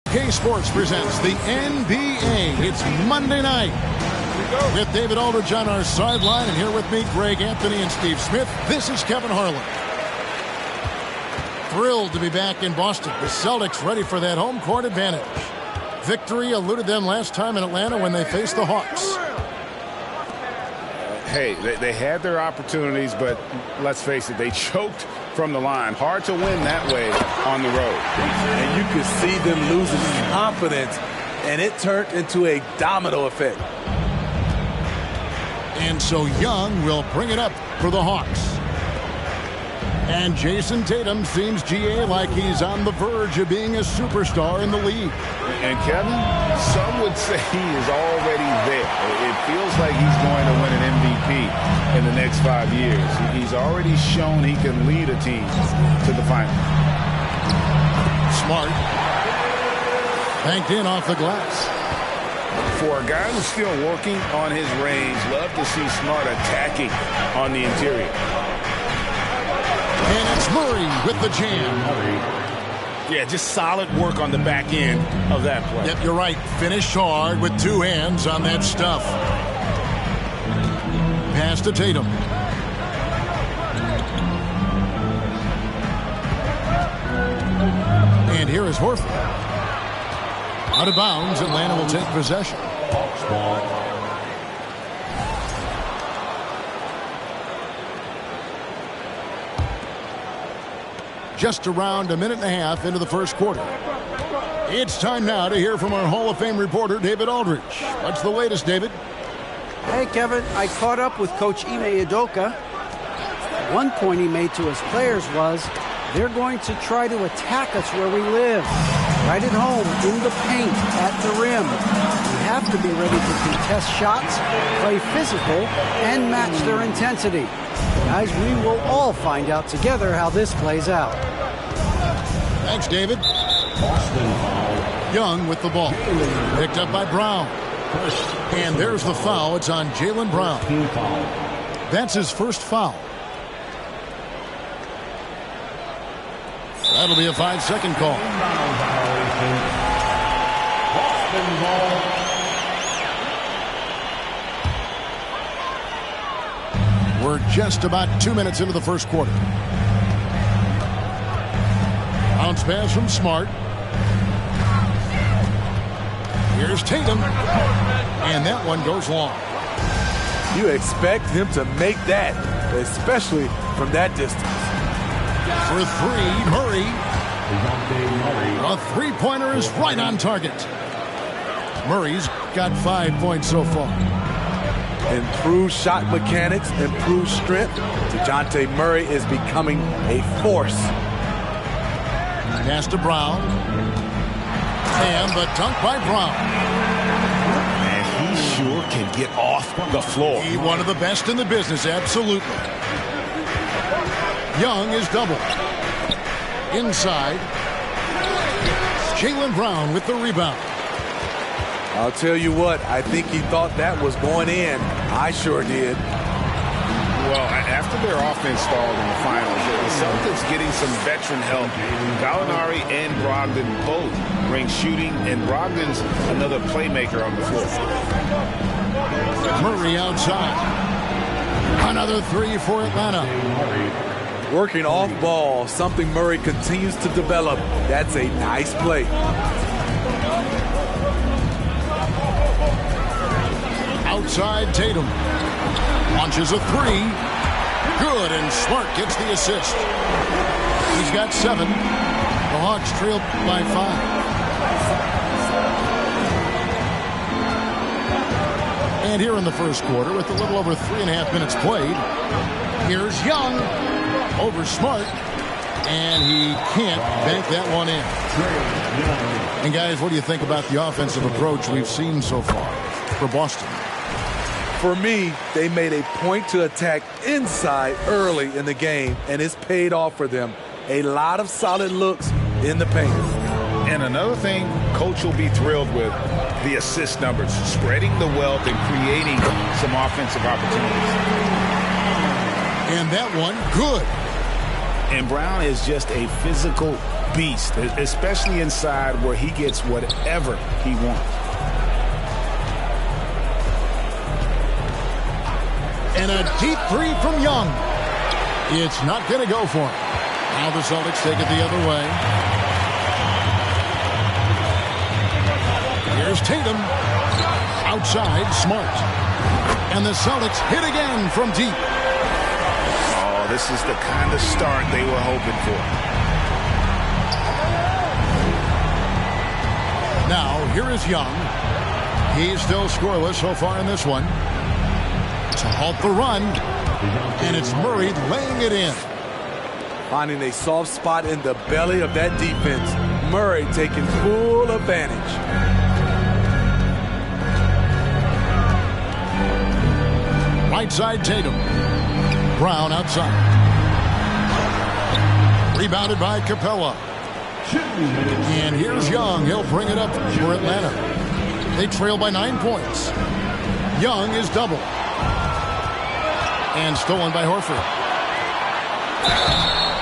K-Sports presents the NBA. It's Monday night. With David Aldridge on our sideline, and here with me, Greg Anthony and Steve Smith. This is Kevin Harlan. Thrilled to be back in Boston. The Celtics ready for that home court advantage. Victory eluded them last time in Atlanta when they faced the Hawks. Hey, they had their opportunities, but let's face it, they choked from the line. Hard to win that way on the road. And you could see them losing confidence, and it turned into a domino effect. And so Young will bring it up for the Hawks. And Jason Tatum seems, GA, like he's on the verge of being a superstar in the league. And Kevin, some would say he is already there. It feels like he's going to win an MVP in the next 5 years. He's already shown he can lead a team to the final. Smart. Banked in off the glass. For a guy who's still working on his range, love to see Smart attacking on the interior. And it's Murray with the jam. Yeah, just solid work on the back end of that play. Yep, you're right. Finished hard with two hands on that stuff. Pass to Tatum. And here is Horford. Out of bounds, Atlanta will take possession. Just around a minute and a half into the first quarter. It's time now to hear from our Hall of Fame reporter, David Aldridge. What's the latest, David? Hey, Kevin, I caught up with Coach Ime Udoka. One point he made to his players was, they're going to try to attack us where we live. Right at home, in the paint, at the rim. We have to be ready to contest shots, play physical, and match their intensity. Guys, we will all find out together how this plays out. Thanks, David. Young with the ball. Picked up by Brown. And there's the foul. It's on Jaylen Brown. That's his first foul. That'll be a 5-second call. We're just about 2 minutes into the first quarter. Bounce pass from Smart. Here's Tatum. And that one goes long. You expect him to make that, especially from that distance. For three, Murray. A three-pointer is right on target. Murray's got 5 points so far. Improved shot mechanics, improved strength. DeJounte Murray is becoming a force. Pass to Brown. And the dunk by Brown. And he sure can get off the floor. He one of the best in the business, absolutely. Young is double. Inside. Jaylen Brown with the rebound. I'll tell you what, I think he thought that was going in. I sure did. Well, after their offense stalled in the finals, the Celtics getting some veteran help. Gallinari and Brogdon both bring shooting, and Brogdon's another playmaker on the floor. Murray outside. Another three for Atlanta. Working off ball, something Murray continues to develop. That's a nice play. Outside Tatum. Launches a three. Good, and Smart gets the assist. He's got 7. The Hawks trail by 5. And here in the first quarter, with a little over 3.5 minutes played, here's Young over Smart, and he can't bank that one in. And guys, what do you think about the offensive approach we've seen so far for Boston? For me, they made a point to attack inside early in the game, and it's paid off for them. A lot of solid looks in the paint. And another thing Coach will be thrilled with, the assist numbers, spreading the wealth and creating some offensive opportunities. And that one, good. And Brown is just a physical beast, especially inside where he gets whatever he wants. And a deep three from Young. It's not going to go for him. Now the Celtics take it the other way. Here's Tatum. Outside, Smart. And the Celtics hit again from deep. Oh, this is the kind of start they were hoping for. Now, here is Young. He's still scoreless so far in this one. To halt the run. And it's Murray laying it in. Finding a soft spot in the belly of that defense. Murray taking full advantage. Right side, Tatum. Brown outside. Rebounded by Capella. And here's Young. He'll bring it up for Atlanta. They trail by 9 points. Young is double. And stolen by Horford.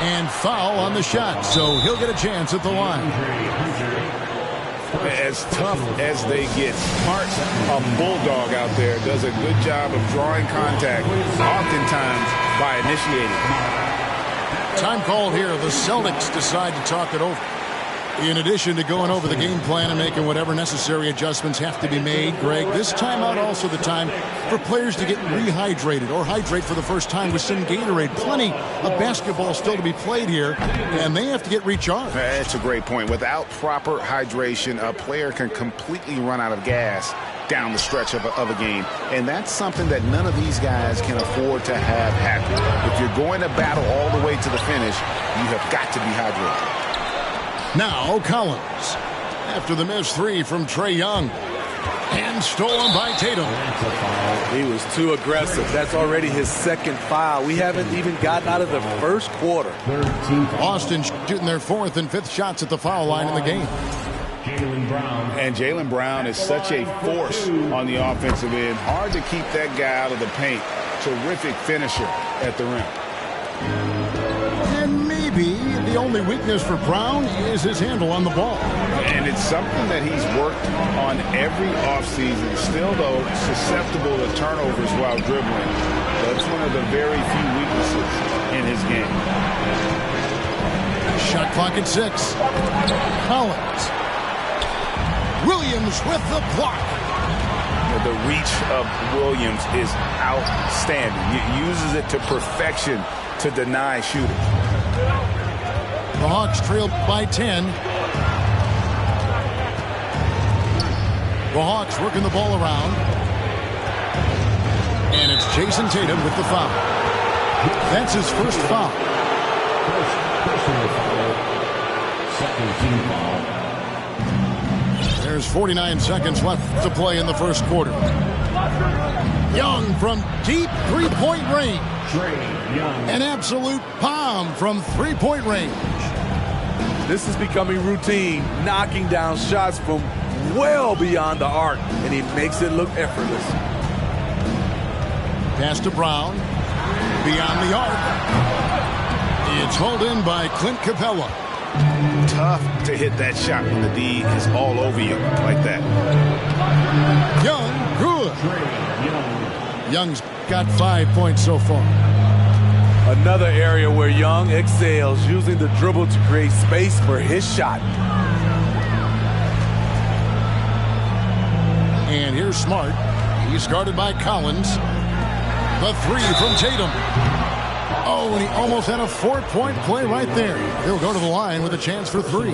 And foul on the shot, so he'll get a chance at the line. As tough as they get, Smart, a bulldog out there, does a good job of drawing contact, oftentimes by initiating. Time called here. The Celtics decide to talk it over. In addition to going over the game plan and making whatever necessary adjustments have to be made, Greg, this timeout also the time for players to get rehydrated or hydrate for the first time with some Gatorade. Plenty of basketball still to be played here, and they have to get recharged. That's a great point. Without proper hydration, a player can completely run out of gas down the stretch of a game. And that's something that none of these guys can afford to have happen. If you're going to battle all the way to the finish, you have got to be hydrated. Now Collins, after the missed three from Trae Young, and stolen by Tatum. He was too aggressive. That's already his second foul. We haven't even gotten out of the first quarter. Boston shooting their fourth and fifth shots at the foul line in the game. And Jaylen Brown is such a force on the offensive end. Hard to keep that guy out of the paint. Terrific finisher at the rim. And maybe the only weakness for Brown is his handle on the ball. And it's something that he's worked on every offseason. Still, though, susceptible to turnovers while dribbling. That's one of the very few weaknesses in his game. Shot clock at 6. Collins. Williams with the block. The reach of Williams is outstanding. He uses it to perfection to deny shooters. The Hawks trailed by 10. The Hawks working the ball around. And it's Jason Tatum with the foul. That's his first foul. Personal foul. Second team foul. There's 49 seconds left to play in the first quarter. Young from deep three-point range. An absolute bomb from three-point range. This is becoming routine, knocking down shots from well beyond the arc, and he makes it look effortless. Pass to Brown. Beyond the arc. It's hauled in by Clint Capella. Tough to hit that shot when the D is all over you like that. Young, good. Young's got 5 points so far. Another area where Young excels, using the dribble to create space for his shot. And here's Smart. He's guarded by Collins. The three from Tatum. Oh, and he almost had a 4-point play right there. He'll go to the line with a chance for 3.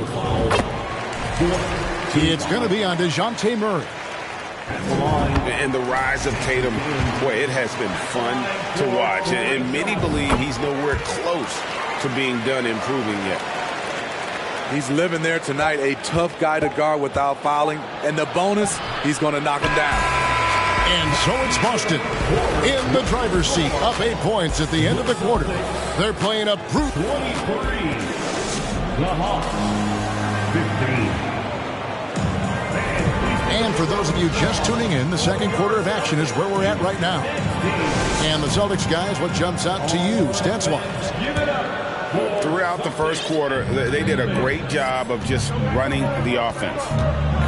It's going to be on DeJounte Murray. And the rise of Tatum, boy, it has been fun to watch. And many believe he's nowhere close to being done improving yet. He's living there tonight, a tough guy to guard without fouling. And the bonus, he's going to knock him down. And so it's Boston in the driver's seat, up 8 points at the end of the quarter. They're playing a brute. 23. The Hawks, 15. And for those of you just tuning in, the second quarter of action is where we're at right now. And the Celtics guys, what jumps out to you, stats-wise? Throughout the first quarter, they did a great job of just running the offense.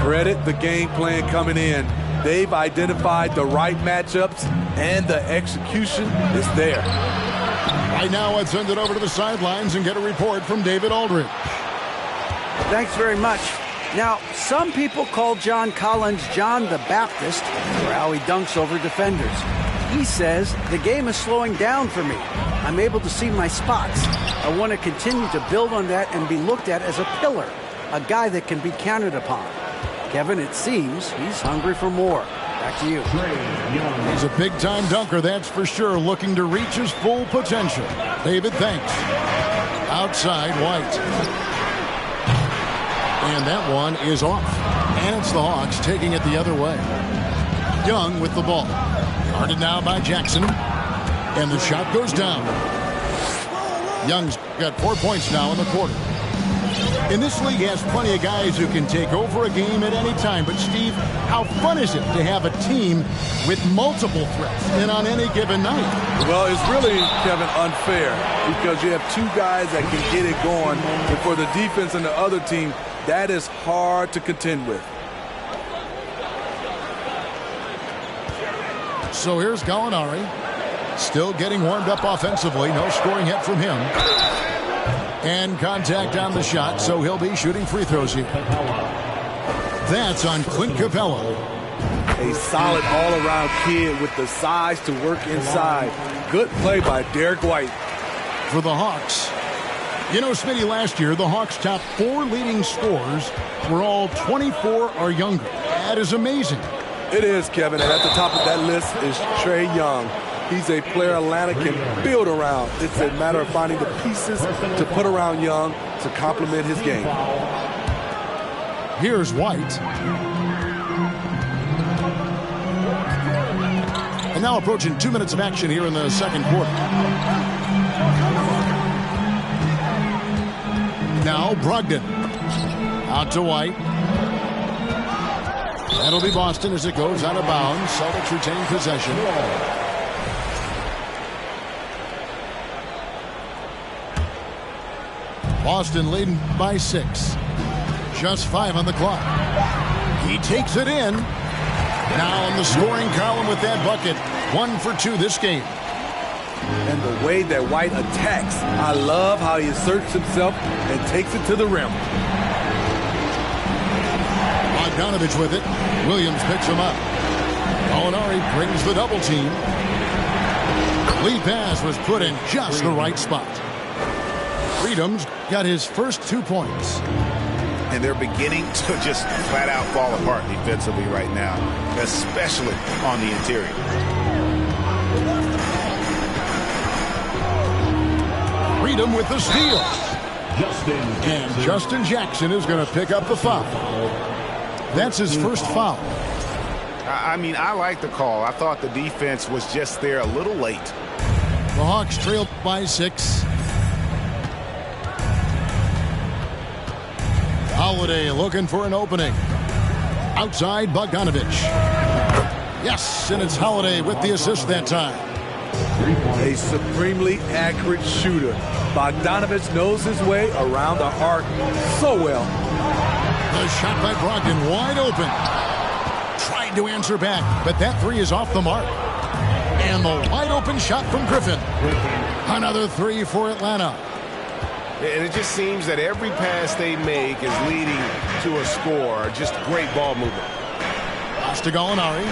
Credit the game plan coming in. They've identified the right matchups, and the execution is there. Right now, let's send it over to the sidelines and get a report from David Aldridge. Thanks very much. Now, some people call John Collins John the Baptist for how he dunks over defenders. He says, the game is slowing down for me. I'm able to see my spots. I want to continue to build on that and be looked at as a pillar, a guy that can be counted upon. Kevin, it seems he's hungry for more. Back to you. He's a big-time dunker, that's for sure, looking to reach his full potential. David, thanks. Outside, White. And that one is off. And it's the Hawks taking it the other way. Young with the ball. Guarded now by Jackson. And the shot goes down. Young's got 4 points now in the quarter. In this league, he has plenty of guys who can take over a game at any time. But, Steve, how fun is it to have a team with multiple threats and on any given night? Well, it's really, Kevin, unfair because you have two guys that can get it going. And for the defense and the other team, that is hard to contend with. So here's Gallinari. Still getting warmed up offensively. No scoring yet from him. And contact on the shot, so he'll be shooting free throws here. That's on Clint Capella. A solid all-around kid with the size to work inside. Good play by Derek White. For the Hawks. You know, Smitty, last year, the Hawks' top 4 leading scorers were all 24 or younger. That is amazing. It is, Kevin, and at the top of that list is Trae Young. He's a player Atlanta can build around. It's a matter of finding the pieces to put around Young to complement his game. Here's White. And now approaching 2 minutes of action here in the second quarter. Now Brogdon. Out to White. That'll be Boston as it goes out of bounds. Celtics retain possession. Boston leading by 6. Just 5 on the clock. He takes it in. Now in the scoring column with that bucket. 1 for 2 this game. And the way that White attacks, I love how he asserts himself and takes it to the rim. Bogdanovich with it. Williams picks him up. Gallinari brings the double team. Lead pass was put in just the right spot. Freedom's got his first 2 points. And they're beginning to just flat out fall apart defensively right now, especially on the interior. Freedom with the steal. And Justin Jackson is going to pick up the foul. That's his first foul. I mean, I like the call. I thought the defense was just there a little late. The Hawks trailed by 6. Holiday looking for an opening. Outside, Bogdanovich. Yes, and it's Holiday with the assist that time. A supremely accurate shooter. Bogdanovich knows his way around the arc so well. The shot by Brogdon wide open. Tried to answer back, but that 3 is off the mark. And the wide open shot from Griffin. Another 3 for Atlanta. And it just seems that every pass they make is leading to a score. Just great ball movement. Pass to Gallinari.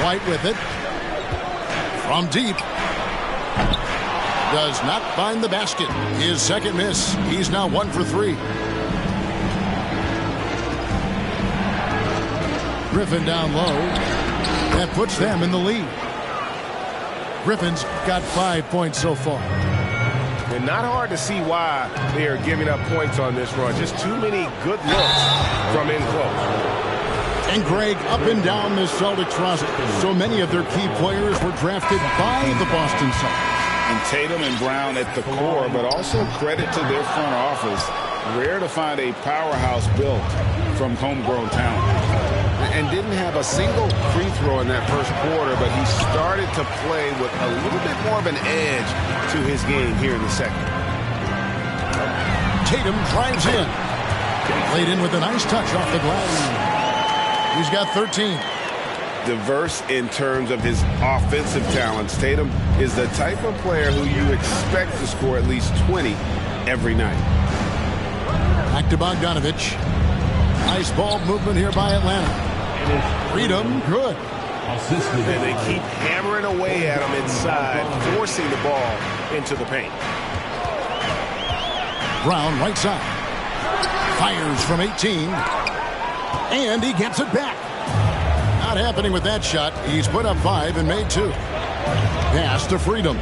White with it. From deep. Does not find the basket. His second miss. He's now 1 for 3. Griffin down low. That puts them in the lead. Griffin's got 5 points so far. And not hard to see why they are giving up points on this run. Just too many good looks from in close. And Greg, up and down the Celtics roster, so many of their key players were drafted by the Boston Celtics. And Tatum and Brown at the core, but also credit to their front office. Rare to find a powerhouse built from homegrown talent. And didn't have a single free throw in that first quarter, but he started to play with a little bit more of an edge to his game here in the second. Tatum drives in. Played in with a nice touch off the glass. He's got 13. Diverse in terms of his offensive talents. Tatum is the type of player who you expect to score at least 20 every night. Back to Bogdanovich. Nice ball movement here by Atlanta. Freedom, good. And they keep hammering away at him inside, forcing the ball into the paint. Brown, right side. Fires from 18. And he gets it back. Not happening with that shot. He's put up 5 and made 2. Pass to Freedom.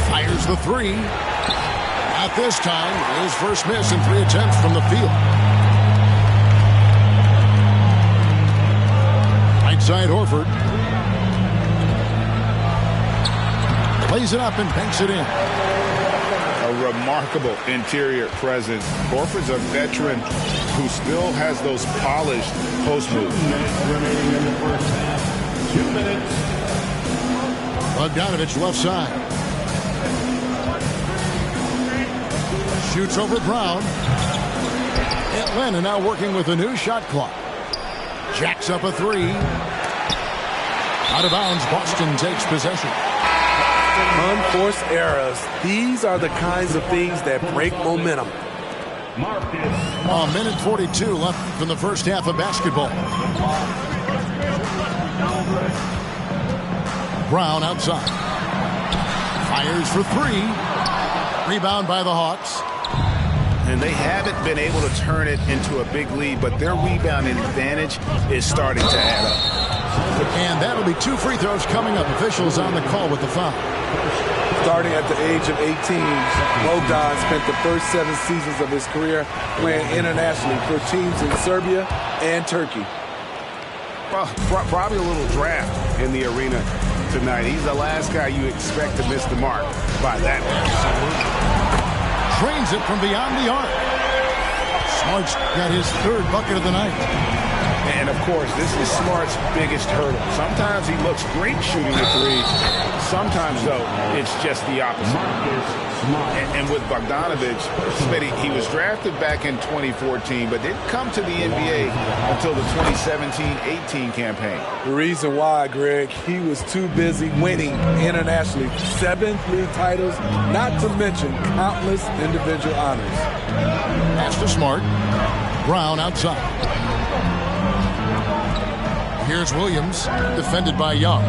Fires the 3. Not this time. His first miss in 3 attempts from the field. Right side, Horford. Plays it up and banks it in. A remarkable interior presence. Horford's a veteran who still has those polished post moves. 2 minutes remaining in the first half. 2 minutes. Bogdanovich left side. Shoots over Brown. Atlanta now working with a new shot clock. Jacks up a 3. Out of bounds, Boston takes possession. Unforced errors. These are the kinds of things that break momentum. A minute 42 left from the first half of basketball. Brown outside. Fires for 3. Rebound by the Hawks. And they haven't been able to turn it into a big lead, but their rebounding advantage is starting to add up. And that'll be 2 free throws coming up. Officials on the call with the foul. Starting at the age of 18, Bogdan spent the first 7 seasons of his career playing internationally for teams in Serbia and Turkey. Well, probably a little draft in the arena tonight. He's the last guy you expect to miss the mark by that much. Drains it from beyond the arc. Smart's got his 3rd bucket of the night. And, of course, this is Smart's biggest hurdle. Sometimes he looks great shooting the 3. Sometimes, though, it's just the opposite. And with Bogdanovich, he was drafted back in 2014, but didn't come to the NBA until the 2017-18 campaign. The reason why, Greg, he was too busy winning internationally. 7 league titles, not to mention countless individual honors. Pass to Smart. Brown outside. Here's Williams, defended by Young.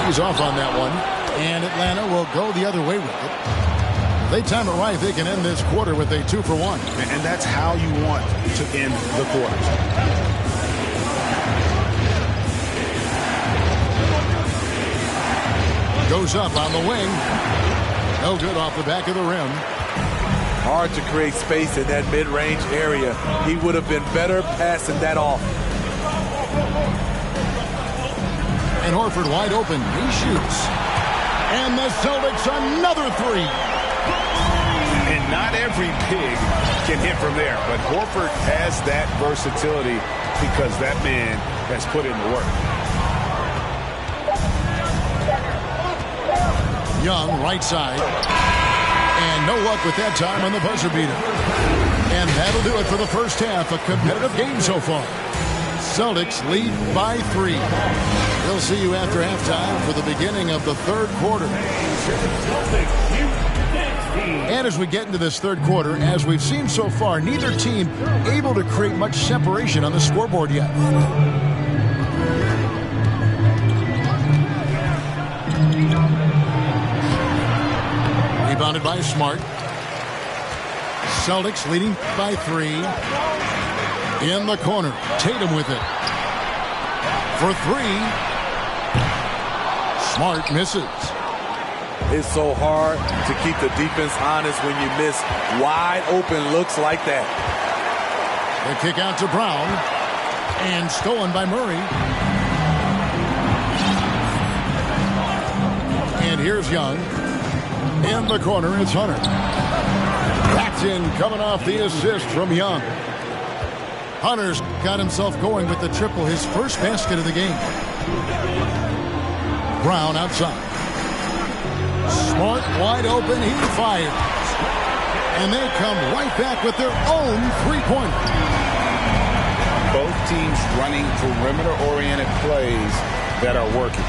He's off on that one, and Atlanta will go the other way with it. If they time it right, they can end this quarter with a 2-for-1. And that's how you want to end the quarters. Goes up on the wing. No good off the back of the rim. Hard to create space in that mid-range area. He would have been better passing that off. And Horford wide open. He shoots. And the Celtics another 3. And not every big can hit from there, but Horford has that versatility because that man has put in the work. Young, right side. And no luck with that time on the buzzer beater. And that'll do it for the first half. A competitive game so far. Celtics lead by 3. We'll see you after halftime for the beginning of the 3rd quarter. And as we get into this 3rd quarter, as we've seen so far, neither team able to create much separation on the scoreboard yet. Rebounded by Smart. Celtics leading by 3. In the corner. Tatum with it. For 3. Smart misses. It's so hard to keep the defense honest when you miss wide open looks like that. The kick out to Brown. And stolen by Murray. And here's Young. In the corner, it's Hunter. That's in, coming off the assist from Young. Hunter's got himself going with the triple, his first basket of the game. Brown outside. Smart wide open, he fires. And they come right back with their own three-pointer. Both teams running perimeter-oriented plays that are working.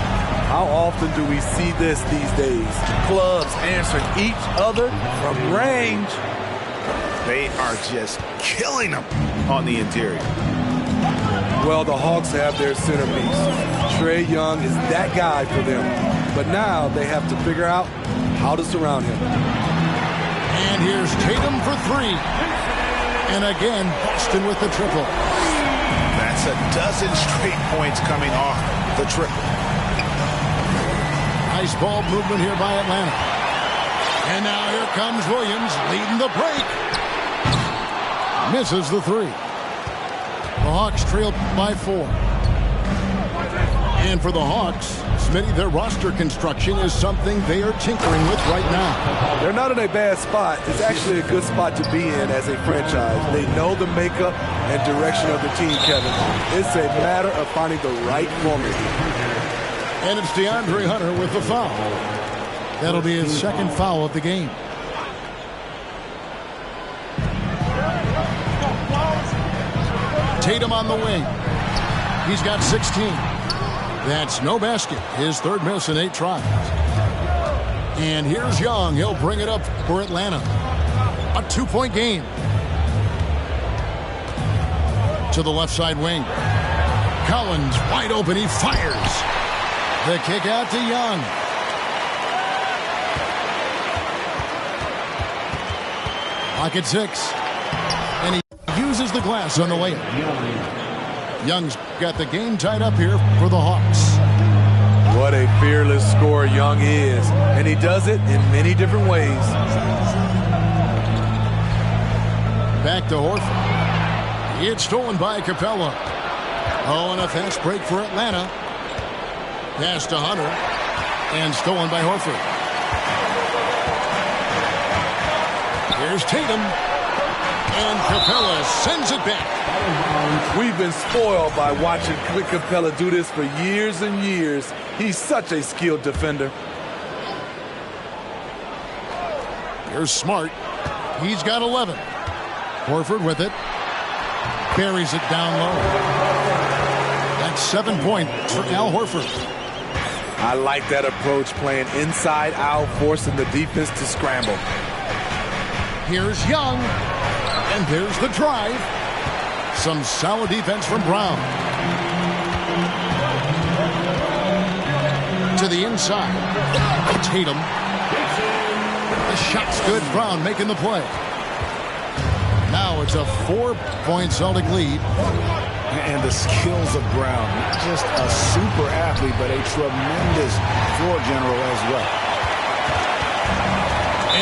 How often do we see this these days? Clubs answering each other from range. They are just killing them on the interior. Well, the Hawks have their centerpiece. Trae Young is that guy for them. But now they have to figure out how to surround him. And here's Tatum for three. And again, Boston with the triple. That's a dozen straight points coming off the triple. Nice ball movement here by Atlanta. And now here comes Williams leading the break. Misses the three. The Hawks trail by 4. And for the Hawks, Smitty, their roster construction is something they are tinkering with right now. They're not in a bad spot. It's actually a good spot to be in as a franchise. They know the makeup and direction of the team, Kevin. It's a matter of finding the right formula. And it's DeAndre Hunter with the foul. That'll be his second foul of the game. Tatum on the wing. He's got 16. That's no basket. His third miss in 8 tries. And here's Young. He'll bring it up for Atlanta. A 2-point game. To the left side wing. Collins wide open. He fires. The kick out to Young. Lock at 6. And he uses the glass on the layup. Young's got the game tied up here for the Hawks. What a fearless scorer Young is. And he does it in many different ways. Back to Horford. It's stolen by Capella. Oh, and a fast break for Atlanta. Pass to Hunter. And stolen by Horford. Here's Tatum. And Capella sends it back. We've been spoiled by watching Clint Capella do this for years and years. He's such a skilled defender. Here's Smart. He's got 11. Horford with it. Buries it down low. That's 7 points for Al Horford. I like that approach, playing inside out, forcing the defense to scramble. Here's Young. And there's the drive. Some solid defense from Brown. To the inside. Tatum. The shot's good. Brown making the play. Now it's a 4-point Celtic lead. And the skills of Brown. Not just a super athlete, but a tremendous floor general as well.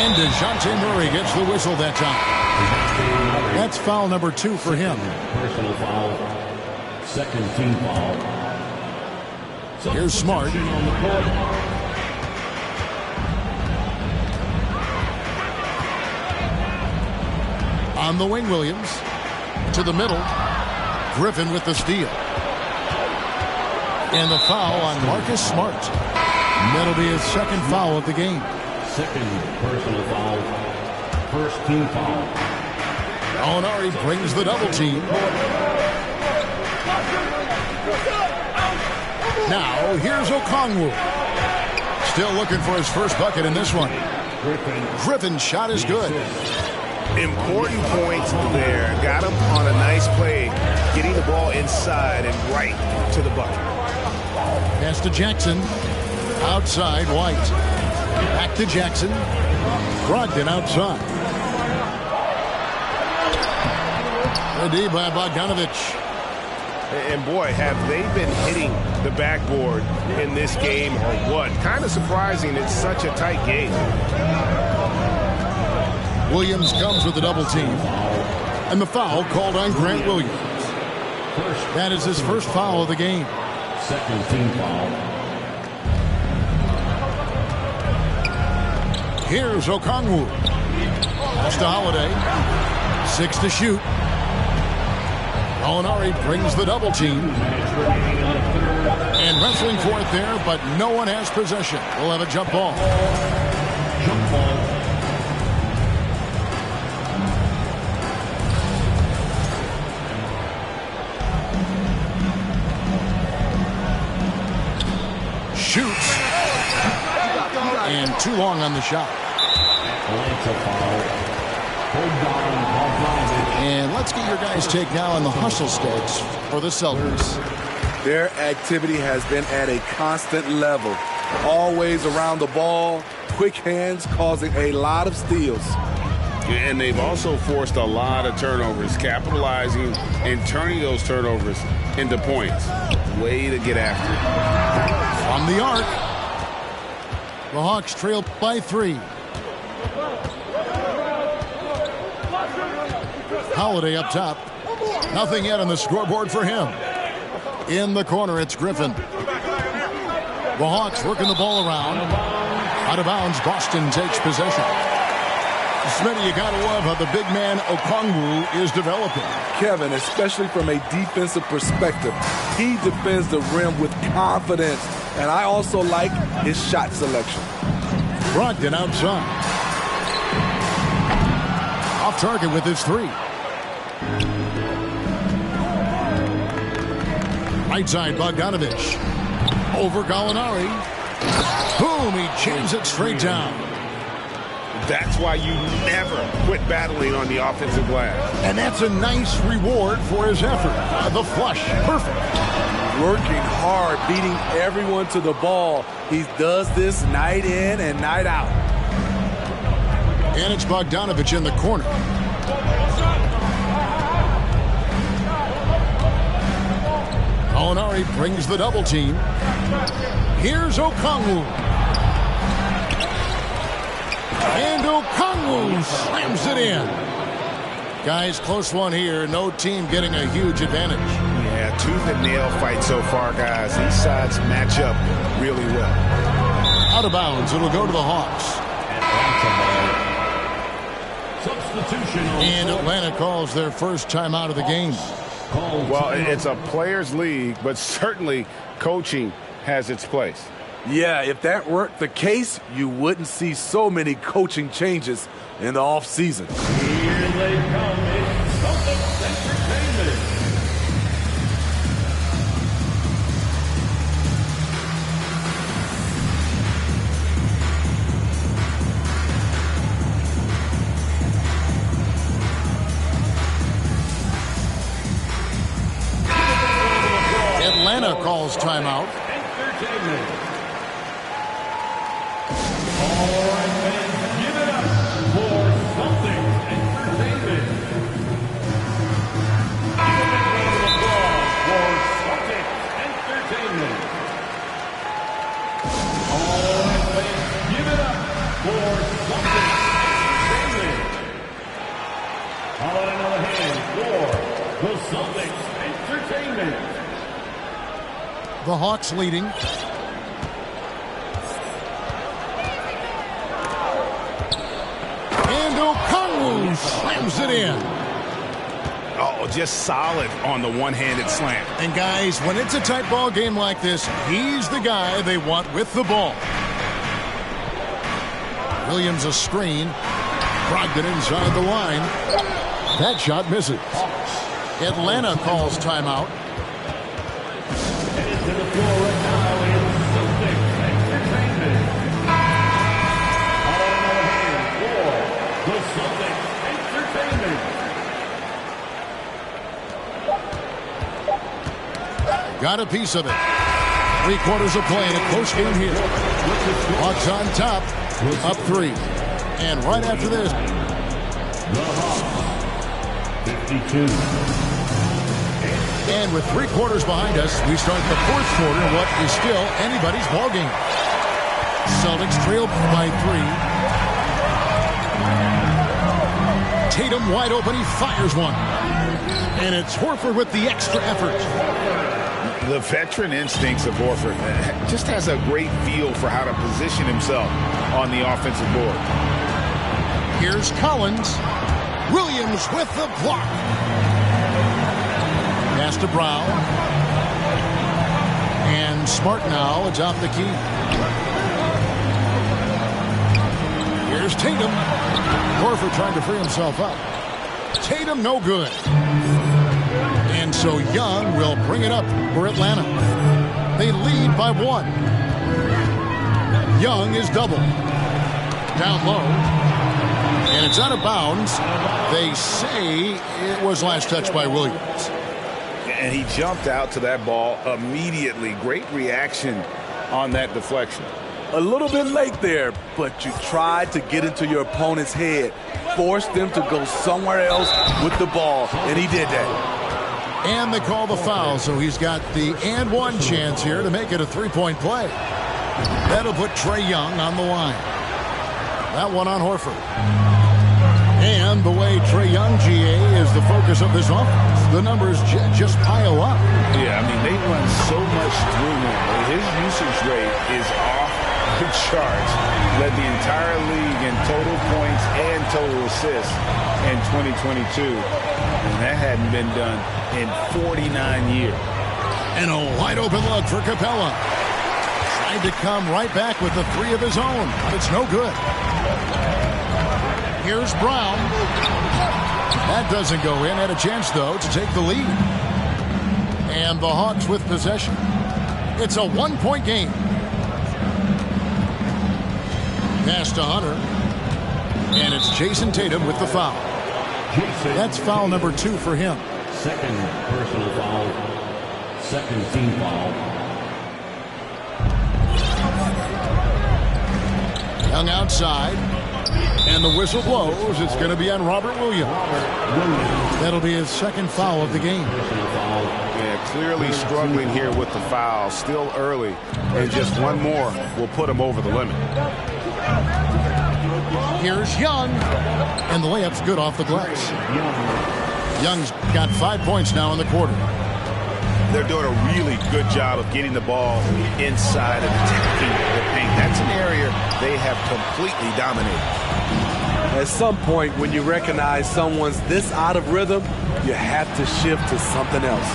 And DeJounte Murray gets the whistle that time. That's foul number 2 for him. Personal foul. Second team foul. Here's Smart. On the court. On the wing, Williams. To the middle. Griffin with the steal. And the foul on Marcus Smart. That'll be his second foul of the game. Second personal foul. First team foul. Gallinari brings the double team. Now, here's Okongwu. Still looking for his first bucket in this one. Griffin's shot is good. Important points there. Got him on a nice play. Getting the ball inside and right to the bucket. Pass to Jackson. Outside, White. Back to Jackson. Brogdon outside. The D by Bogdanovich. And boy, have they been hitting the backboard in this game or what? Kind of surprising. It's such a tight game. Williams comes with the double team. And the foul called on Grant Williams. That is his first foul of the game. Second team foul. Here's Okongwu. Pass to Holiday. 6 to shoot. Gallinari brings the double team. And wrestling for it there, but no one has possession. We'll have a jump ball. Jump ball. Shoots. And too long on the shot. And let's get your guys' take now on the hustle stakes for the Celtics. Their activity has been at a constant level. Always around the ball, quick hands causing a lot of steals. And they've also forced a lot of turnovers, capitalizing and turning those turnovers into points. Way to get after it. On the arc. The Hawks trail by 3. Holiday up top. Nothing yet on the scoreboard for him. In the corner, it's Griffin. The Hawks working the ball around. Out of bounds, Boston takes possession. Smitty, you gotta love how the big man Okongwu is developing. Kevin, especially from a defensive perspective, he defends the rim with confidence. And I also like his shot selection. Brogdon outside. Off target with his 3. Right side, Bogdanovich. Over Gallinari. Boom, he jams it straight down. That's why you never quit battling on the offensive glass. And that's a nice reward for his effort. The flush, perfect. Working hard, beating everyone to the ball. He does this night in and night out. And it's Bogdanovich in the corner. Gallinari brings the double team. Here's Okongwu. And Okongwu slams it in. Guys, close one here. No team getting a huge advantage. Yeah, tooth and nail fight so far, guys. These sides match up really well. Out of bounds. It'll go to the Hawks. Substitution. And Atlanta calls their first timeout of the game. Well, it's a players' league, but certainly coaching has its place. Yeah, if that weren't the case, you wouldn't see so many coaching changes in the offseason. Here they come. It's Celtics Entertainment. Atlanta calls timeout. Entertainment. All right, fans, give it up for Celtics Entertainment. Give it a round of applause for Celtics Entertainment. All right, fans, give it up for Celtics Entertainment. How about another hand for the Celtics Entertainment? The Hawks leading. And Okongwu slams it in. Oh, just solid on the one-handed slam. And guys, when it's a tight ball game like this, he's the guy they want with the ball. Williams a screen. Brogdon inside the line. That shot misses. Atlanta calls timeout. To the floor right now is Celtics Entertainment. Out on another hand for the Celtics Entertainment. Got a piece of it. 3/4 of play in a close game here. Hawks on top, up 3. And right after this, The Hawks, 52. and with 3/4 behind us, we start the 4th quarter in what is still anybody's ballgame. Celtics trail by 3. Tatum wide open, he fires one. And it's Horford with the extra effort. The veteran instincts of Horford just has a great feel for how to position himself on the offensive board. Here's Collins. Williams with the block. Pass to Brown. And Smart now atop the key. Here's Tatum. Horford trying to free himself up. Tatum no good. And so Young will bring it up for Atlanta. They lead by 1. Young is doubled. Down low. And it's out of bounds. They say it was last touched by Williams. And he jumped out to that ball immediately. Great reaction on that deflection. A little bit late there, but you tried to get into your opponent's head. Force them to go somewhere else with the ball, and he did that. And they call the foul, so he's got the and one chance here to make it a three-point play. That'll put Trae Young on the line. That one on Horford. And the way Trae Young, GA, is the focus of this offense, the numbers just pile up. Yeah, I mean, they run so much through him. His usage rate is off the charts. Led the entire league in total points and total assists in 2022. And that hadn't been done in 49 years. And a wide open look for Capella. Tried to come right back with the 3 of his own, but it's no good. Here's Brown. That doesn't go in. Had a chance, though, to take the lead. And the Hawks with possession. It's a 1-point game. Pass to Hunter. And it's Jason Tatum with the foul. That's foul number 2 for him. Second personal foul. Second team foul. Young outside. And the whistle blows. It's going to be on Robert Williams. That'll be his second foul of the game. Yeah, clearly struggling here with the foul. Still early. And just one more will put him over the limit. Here's Young. And the layup's good off the glass. Young's got 5 points now in the quarter. They're doing a really good job of getting the ball inside and attacking the paint. That's an area they have completely dominated. At some point, when you recognize someone's this out of rhythm, you have to shift to something else.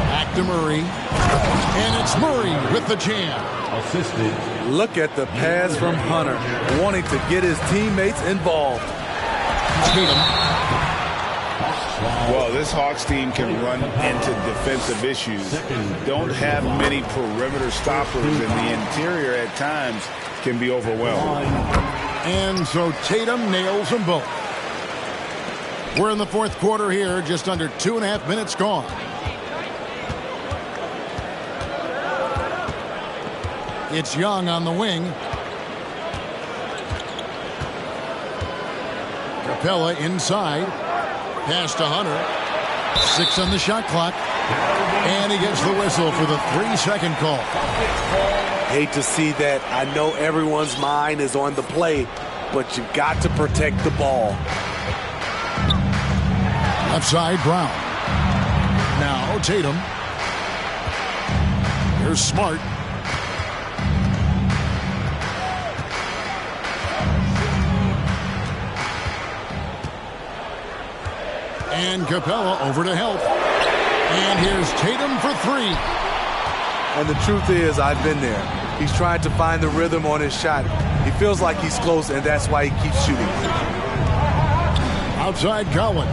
Back to Murray. And it's Murray with the jam. Assisted. Look at the pass from Hunter, wanting to get his teammates involved. Tatum. Well, this Hawks team can run into defensive issues. Don't have many perimeter stoppers, and the interior at times can be overwhelmed. And so Tatum nails them both. We're in the fourth quarter here, just under 2.5 minutes gone. It's Young on the wing. Capella inside. Pass to Hunter. 6 on the shot clock. And he gets the whistle for the 3-second call. Hate to see that. I know everyone's mind is on the play, but you got to protect the ball. Left side, Brown. Now Tatum. Here's Smart. And Capella over to help. And here's Tatum for 3. And the truth is, I've been there. He's trying to find the rhythm on his shot. He feels like he's close, and that's why he keeps shooting. Outside Collins.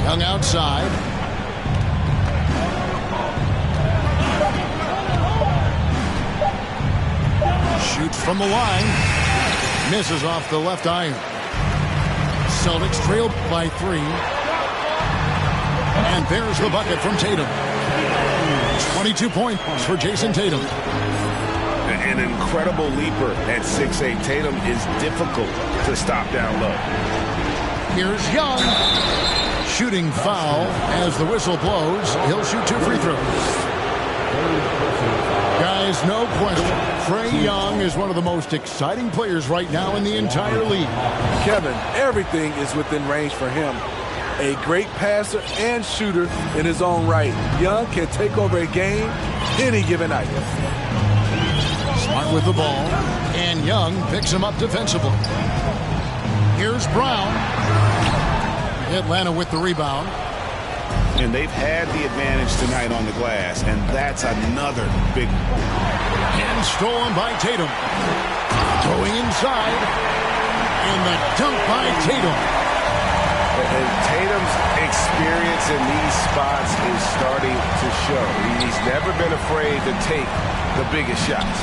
Young outside. Shoots from the line. Misses off the left iron. Celtics trail by 3. And there's the bucket from Tatum. 22 points for Jason Tatum. An incredible leaper at 6'8". Tatum is difficult to stop down low. Here's Young. Shooting foul as the whistle blows. He'll shoot 2 free throws. Guys, no question. Trae Young is one of the most exciting players right now in the entire league. Kevin, everything is within range for him. a great passer and shooter in his own right. Young can take over a game any given night. Smart with the ball, and Young picks him up defensively. Here's Brown. Atlanta with the rebound. And they've had the advantage tonight on the glass, and that's another big one. And stolen by Tatum. Going inside. And the dunk by Tatum. And Tatum's experience in these spots is starting to show. He's never been afraid to take the biggest shots.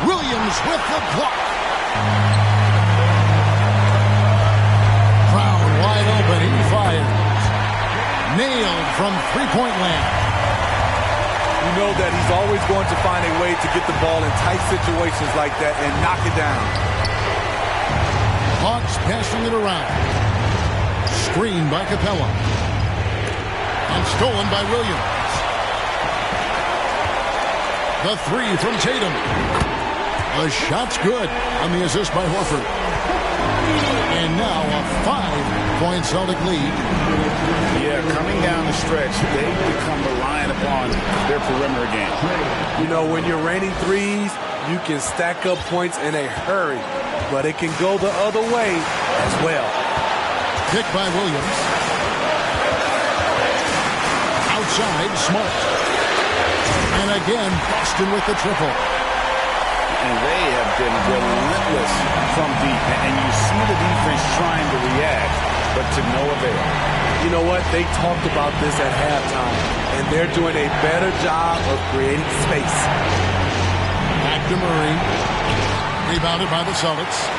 Williams with the block. Brown wide open. He fires. Nailed from three-point land. You know that he's always going to find a way to get the ball in tight situations like that and knock it down. Hawks passing it around. Screen by Capella. And stolen by Williams. The three from Tatum. The shot's good on the assist by Horford. And now a 5-point Celtic lead. Yeah, coming down the stretch, they've become reliant upon their perimeter game. You know, when you're raining threes, you can stack up points in a hurry, but it can go the other way as well. Pick by Williams. Outside, Smart. And again, Boston with the triple. And they have been relentless from deep. And you see the defense trying to react, but to no avail. You know what? They talked about this at halftime, and they're doing a better job of creating space. Back to Murray. Rebounded by the Celtics.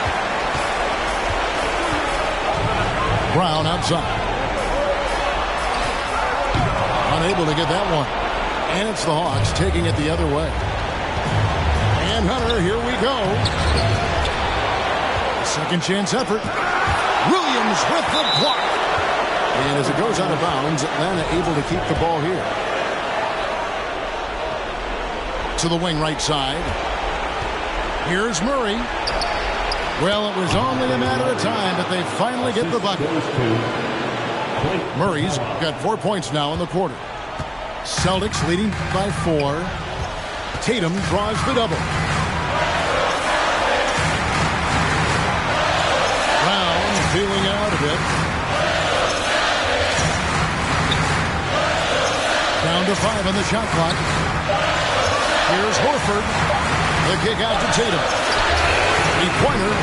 Brown outside. Unable to get that one. And it's the Hawks taking it the other way. And Hunter, here we go. Second chance effort. Williams with the block. And as it goes out of bounds, Atlanta able to keep the ball here. To the wing right side. Here's Murray. Well, it was only a matter of time that they finally get the bucket. Murray's got 4 points now in the quarter. Celtics leading by 4. Tatum draws the double. Brown feeling out a bit. Down to 5 on the shot clock. Here's Horford. The kick out to Tatum. Three-pointer.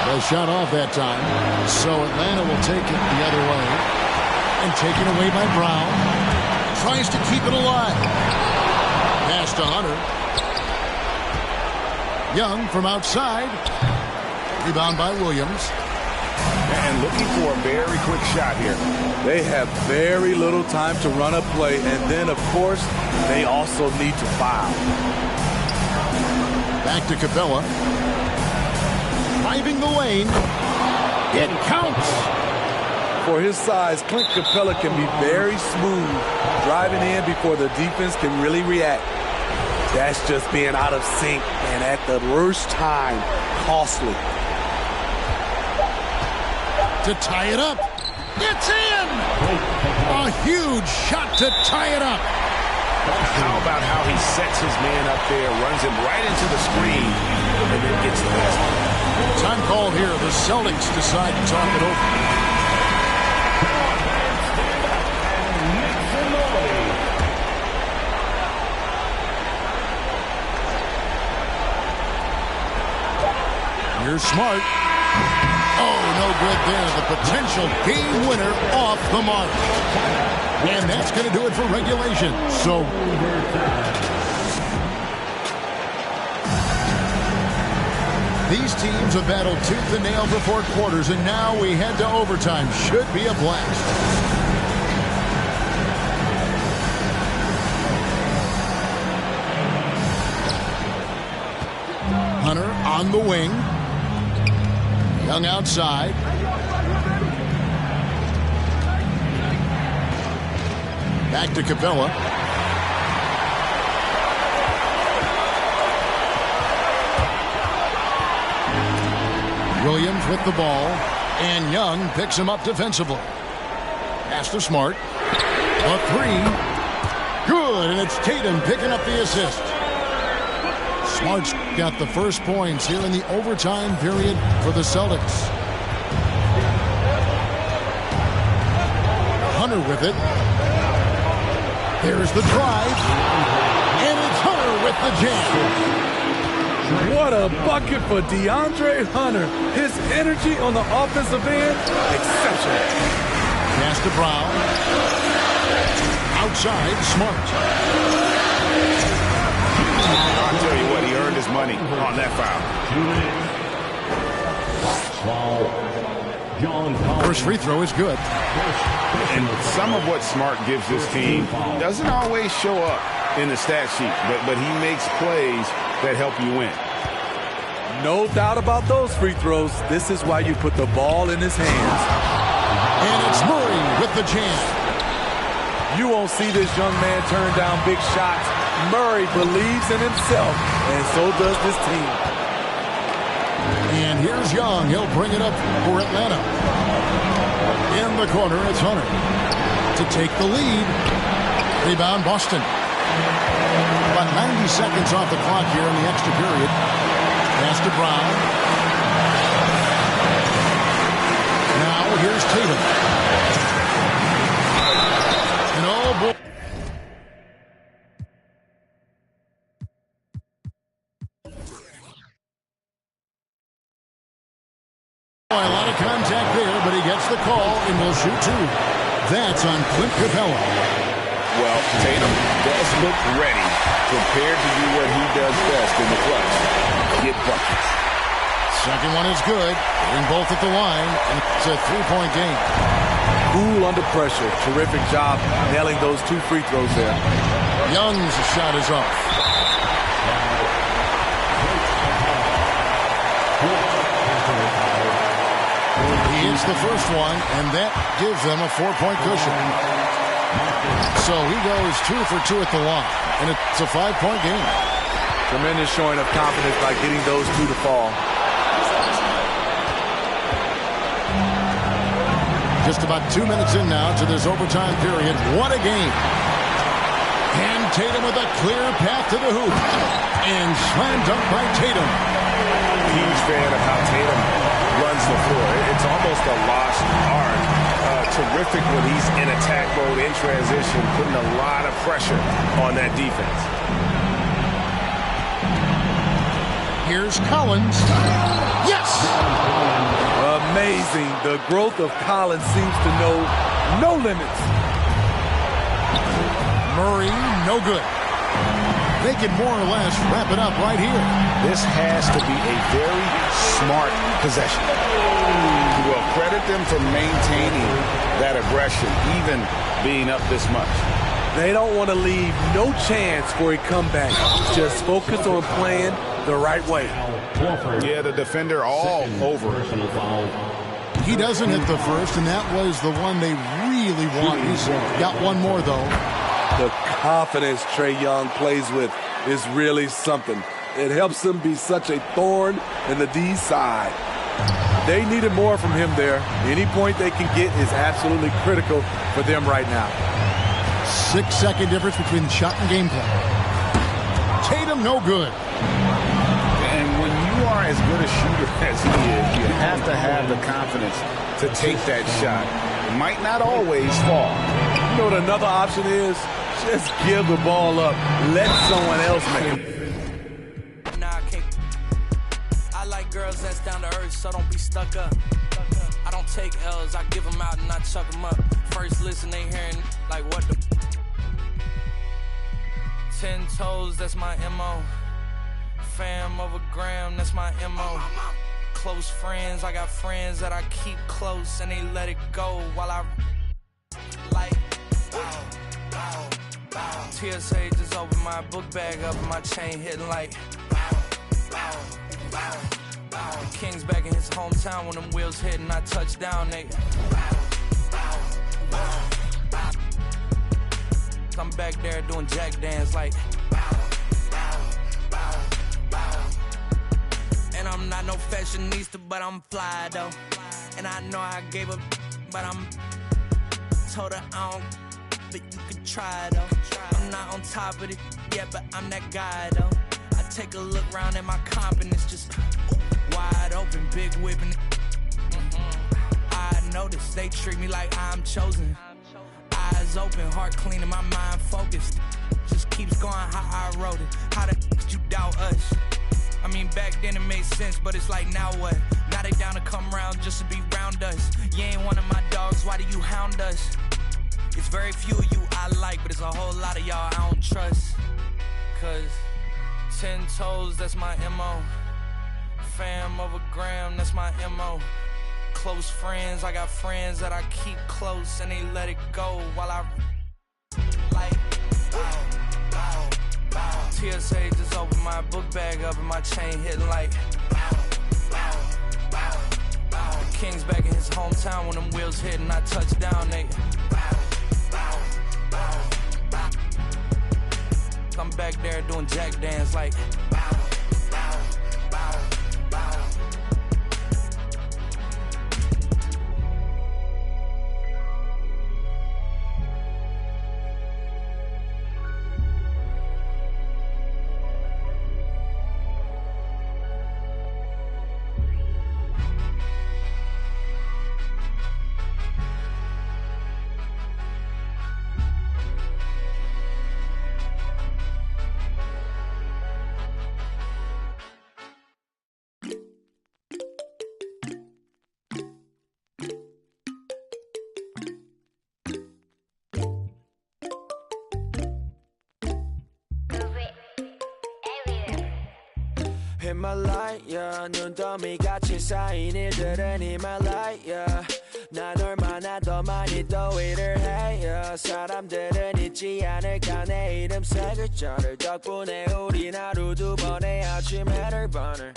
The shot off that time. So Atlanta will take it the other way. And taken away by Brown. Tries to keep it alive. Pass to Hunter. Young from outside. Rebound by Williams. And looking for a very quick shot here. They have very little time to run a play, and then, of course, they also need to foul. Back to Capella. Driving the lane. It counts. For his size, Clint Capella can be very smooth, driving in before the defense can really react. That's just being out of sync, and at the worst time, costly. To tie it up. It's in! A huge shot to tie it up. How about how he sets his man up there, runs him right into the screen, and then gets the basket. Time called here. The Celtics decide to talk it over. Here's Smart. Oh, no good there. The potential game winner off the mark. And that's going to do it for regulation. So these teams have battled tooth and nail for 4 quarters, and now we head to overtime. Should be a blast. Hunter on the wing. Young outside. Back to Capella. Williams with the ball. And Young picks him up defensively. Pass to Smart. A three. Good, and it's Tatum picking up the assist. Smart's got the first points here in the overtime period for the Celtics. Hunter with it. There's the drive. And it's Hunter with the jam. What a bucket for DeAndre Hunter. His energy on the offensive end, exceptional. Pass to Brown. Outside, Smart. I'll tell you what, he earned his money on that foul. First free throw is good. And some of what Smart gives this team doesn't always show up in the stat sheet, but he makes plays that help you win. No doubt about those free throws. This is why you put the ball in his hands. And it's Murray with the jam. You won't see this young man turn down big shots. Murray believes in himself, and so does this team. And here's Young. He'll bring it up for Atlanta. In the corner, it's Hunter to take the lead. Rebound, Boston. About 90 seconds off the clock here in the extra period. Pass to Brown. Now here's Tatum. And oh boy. A lot of contact there, but he gets the call and will shoot two. That's on Clint Capella. Well, Tatum does look ready, prepared to do what he does best in the clutch. Get buckets. Second one is good. Hitting both at the line, and it's a three-point game. Cool under pressure. Terrific job nailing those two free throws there. Young's shot is off. He hits the first one, and that gives them a 4-point cushion. So he goes 2 for 2 at the line, and it's a 5-point game. Tremendous showing of confidence by getting those two to fall. Just about 2 minutes in now to this overtime period. What a game. And Tatum with a clear path to the hoop. And slam dunk by Tatum. Huge fan of how Tatum runs the floor. It's almost a lost art. Terrific when he's in attack mode, in transition, putting a lot of pressure on that defense. Here's Collins. Yes! Amazing. The growth of Collins seems to know no limits. Murray, no good. They can more or less wrap it up right here. This has to be a very smart possession. Well, credit them for maintaining that aggression, even being up this much. They don't want to leave no chance for a comeback. Just focus on playing the right way. Yeah, the defender all over it. He doesn't hit the first, and that was the one they really want. He's got one more, though. The confidence Trae Young plays with is really something. It helps them be such a thorn in the D side. They needed more from him there. Any point they can get is absolutely critical for them right now. 6-second difference between shot and gameplay. Tatum, no good. And when you are as good a shooter as he is, you have to have the confidence to take that shot. It might not always fall. You know what another option is? Just give the ball up. Let someone else make it. Nah, I can't. I like girls that's down to earth, so don't be stuck up. I don't take L's, I give them out and I chuck them up. First listen, they hearing like what the 10 toes, that's my MO. Fam over gram, that's my MO. Close friends, I got friends that I keep close and they let it go while I like TSA just opened my book bag up and my chain hitting like King's back in his hometown when them wheels hit and I touch down, nigga. I'm back there doing jack dance like and I'm not no fashionista, but I'm fly though. And I know I gave up, but I'm told her I don't, but you could try though. I'm not on top of it yet, but I'm that guy though. I take a look round at my confidence, just wide open, big whipping. I notice they treat me like I'm chosen. Eyes open, heart clean, and my mind focused. Just keeps going how I wrote it. How the you doubt us? I mean, back then it made sense, but it's like, now what? Now they down to come round just to be round us. You ain't one of my dogs, why do you hound us? It's very few of you I like, but it's a whole lot of y'all I don't trust. Cause 10 toes, that's my MO. Fam over gram, that's my MO. Close friends, I got friends that I keep close and they let it go while I like TSA just opened my book bag up and my chain hitting like King's back in his hometown when them wheels hit and I touch down, they I'm back there doing jack dance like In my light, yeah. 눈더미같이 쌓인 일들은 in my light, yeah. 난 얼마나 더 많이 더 일을 해, yeah. 사람들은 잊지 않을까 내 이름 세 글자를 덕분에 우린 하루 두 번의 아침 해를 번을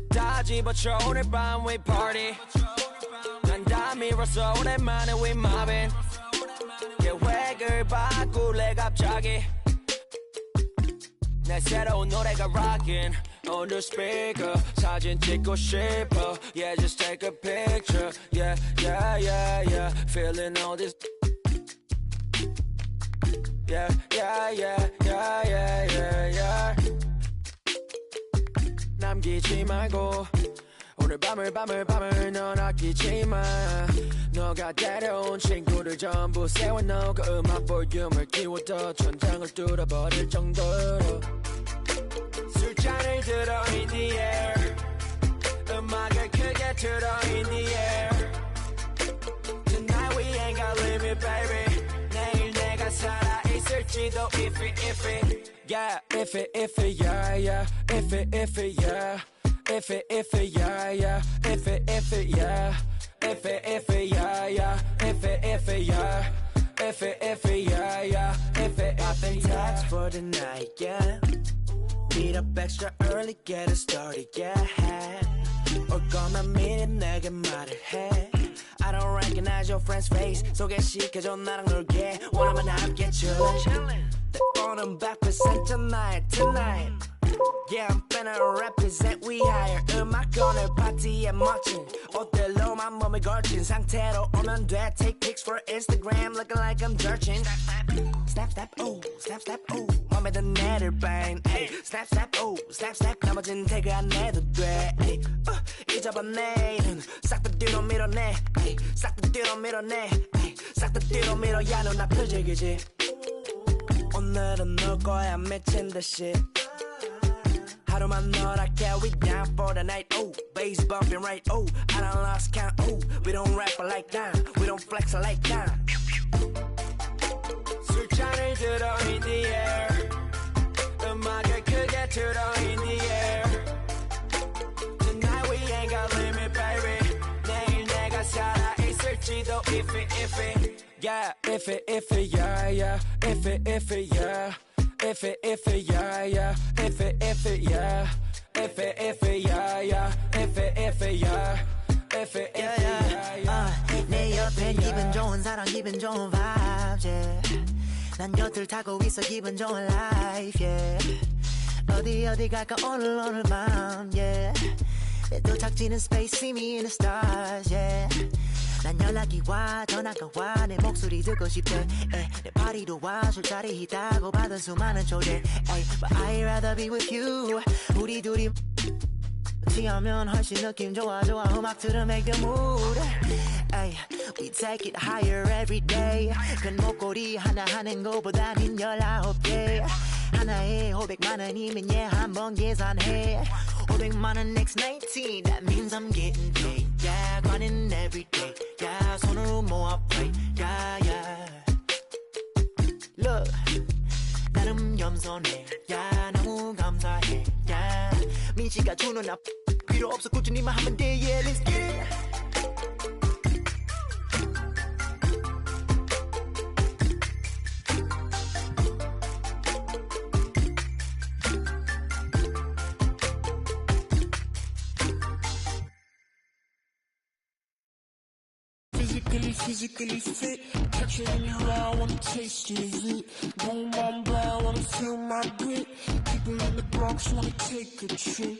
다 집어쳐 오늘 밤 we party 난 다 밀었어 오랜만에 we mobbing 계획을 바꿀래 갑자기 내 새로운 노래가 rockin' on the speaker 사진 찍고 싶어 yeah just take a picture yeah yeah yeah yeah feeling all this yeah yeah yeah yeah yeah yeah yeah 남기지 말고 오늘 밤을 넌 아끼지 마 너가 데려온 친구들 전부 세워놓고 그 음악 볼륨을 키워둬 천장을 뚫어버릴 정도로 술잔을 들어 in the air 음악을 크게 틀어 in the air Tonight we ain't got limit baby 내일 내가 살아있을지도 if it yeah if it yeah yeah if it yeah if it yeah yeah if it yeah if it yeah yeah if it yeah if it yeah yeah if it I've been taxed for the night yeah meet up extra early get it started yeah 올 거면 미리 내게 말을 해 I don't recognize your friend's face 소개시켜줘 나랑 놀게 원하면 함께 chillin' 때로는 100% tonight Yeah, I'm finna represent we higher 음악 오늘 파티에 멋진 옷들로만 몸을 걸친 상태로 오면 돼 Take pics for Instagram looking like I'm searching Snap, snap, ooh, snap, snap, ooh 맘에 든 애를 bang Snap, snap, ooh, snap, snap 나머진 태그 안 해도 돼 잊어봐 내일은 싹 다 뒤로 밀어내 싹 다 뒤로 밀어내 싹 다 뒤로 밀어야 넌 앞을 즐기지 오늘은 놀 거야 미친 듯이 하루만 너랄게 we down for the night ooh bass bumping right ooh I done lost count ooh we don't rap like that we don't flex like that 술잔을 들어 in the air 음악을 크게 틀어 in the air Tonight we ain't got limit baby 내일 내가 살아있을지도 if it yeah if it yeah yeah if it yeah If it yeah yeah if it yeah if it yeah yeah if it yeah if it yeah yeah 내 옆에 기분 좋은 사람 기분 좋은 vibes yeah 난 곁을 타고 있어 기분 좋은 life yeah 어디 갈까 오늘 밤 yeah 내 도착지는 space see me in the stars yeah 난 연락이 와 전화가 와 내 목소리 듣고 싶대 내 파리도 와 술자리 있다고 받은 수많은 초대 But I'd rather be with you 우리 둘이 취하면 훨씬 느낌 좋아 음악 들으 make the mood We take it higher every day 큰 목걸이 하나 하는 거보다는 19개 하나에 500만 원이면 한번 계산해 500만 원 next 19 That means I'm getting paid Yeah grinding every day Yeah 손으로 모아 pray Yeah yeah Look 나름 겸손해 Yeah 너무 감사해 Yeah 민지가 주는 필요 없어 꾸준히만 하면 돼 Yeah let's get it Physically fit, catch it in your eye, wanna taste of it. Boom, boom, brown, wanna feel my grit. People in the Bronx wanna take a trip.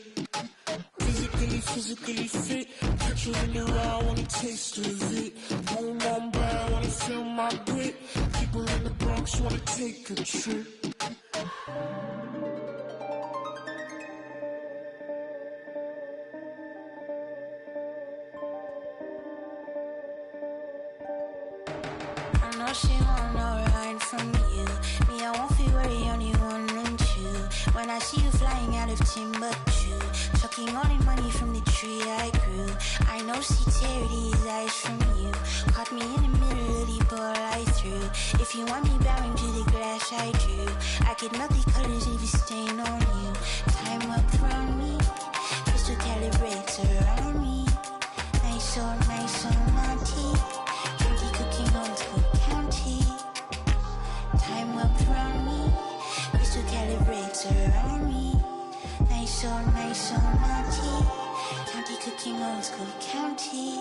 Physically fit, catch it in your eye, wanna taste of it. Boom, boom, brown, wanna feel my grit. People in the Bronx wanna take a trip. She want no ride from you. Me, I won't feel worry, only one and two. When I see you flying out of Timbuktu, sucking all the money from the tree I grew. I know she teared his eyes from you. Caught me in the middle of the ball I threw. If you want me bowing to the grass I drew, I could melt the colors if you stain on you. Time up from me, crystal calibrates around me. Nice or naughty. Drinky cooking old school. Time up from me, crystal calibrates around me. Nice or naughty, county cooking old school county.